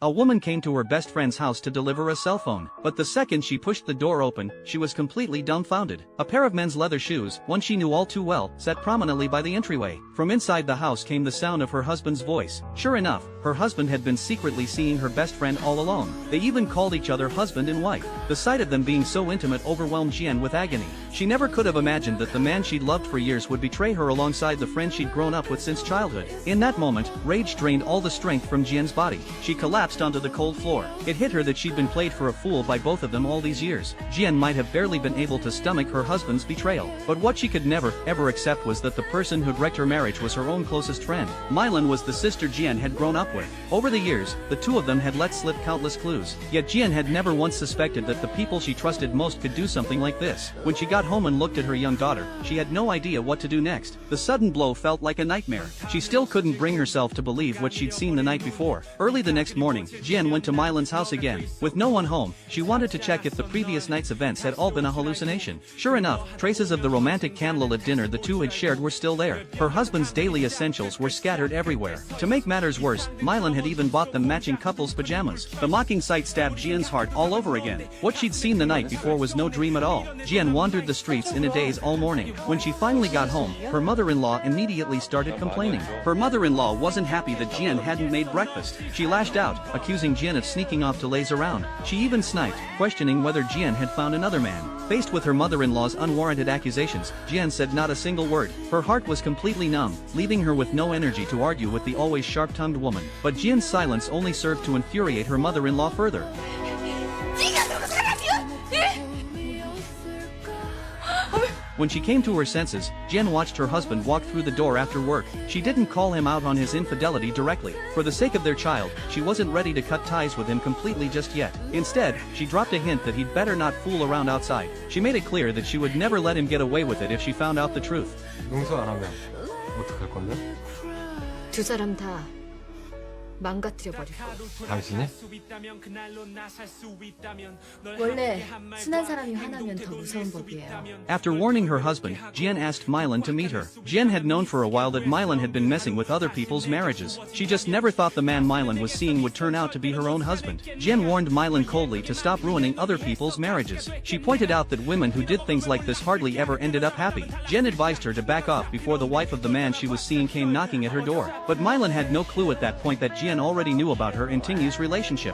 A woman came to her best friend's house to deliver a cell phone, but the second she pushed the door open, she was completely dumbfounded. A pair of men's leather shoes, one she knew all too well, sat prominently by the entryway. From inside the house came the sound of her husband's voice. Sure enough, her husband had been secretly seeing her best friend all along. They even called each other husband and wife. The sight of them being so intimate overwhelmed Jian with agony. She never could have imagined that the man she'd loved for years would betray her alongside the friend she'd grown up with since childhood. In that moment, rage drained all the strength from Jian's body. She collapsed onto the cold floor. It hit her that she'd been played for a fool by both of them all these years. Jian might have barely been able to stomach her husband's betrayal. But what she could never, ever accept was that the person who'd wrecked her marriage was her own closest friend. Mylan was the sister Jian had grown up with. Over the years, the two of them had let slip countless clues. Yet Jian had never once suspected that the people she trusted most could do something like this. When she got home and looked at her young daughter, she had no idea what to do next. The sudden blow felt like a nightmare. She still couldn't bring herself to believe what she'd seen the night before. Early the next morning, Jian went to Mylan's house again. With no one home, she wanted to check if the previous night's events had all been a hallucination. Sure enough, traces of the romantic candlelit dinner the two had shared were still there. Her husband's daily essentials were scattered everywhere. To make matters worse, Mylan had even bought them matching couples' pajamas. The mocking sight stabbed Jian's heart all over again. What she'd seen the night before was no dream at all. Jian wandered the streets in a daze all morning. When she finally got home, her mother-in-law immediately started complaining. Her mother-in-law wasn't happy that Jian hadn't made breakfast. She lashed out, accusing Jian of sneaking off to laze around. She even sniped, questioning whether Jian had found another man. Faced with her mother-in-law's unwarranted accusations, Jian said not a single word. Her heart was completely numb, leaving her with no energy to argue with the always sharp-tongued woman. But Jian's silence only served to infuriate her mother-in-law further. When she came to her senses, Jian watched her husband walk through the door after work. She didn't call him out on his infidelity directly. For the sake of their child, she wasn't ready to cut ties with him completely just yet. Instead, she dropped a hint that he'd better not fool around outside. She made it clear that she would never let him get away with it if she found out the truth. 용서 안 하면 어떡할 건데? 두 사람 다 망가뜨려 버릴 거야. 당신이? 원래 순한 사람이 화나면 더 무서운 법이에요. After warning her husband, Jian asked Mylan to meet her. Jian had known for a while that Mylan had been messing with other people's marriages. She just never thought the man Mylan was seeing would turn out to be her own husband. Jian warned Mylan coldly to stop ruining other people's marriages. She pointed out that women who did things like this hardly ever ended up happy. Jian advised her to back off before the wife of the man she was seeing came knocking at her door. But Mylan had no clue at that point that Jian already knew about her and Tingyu's relationship.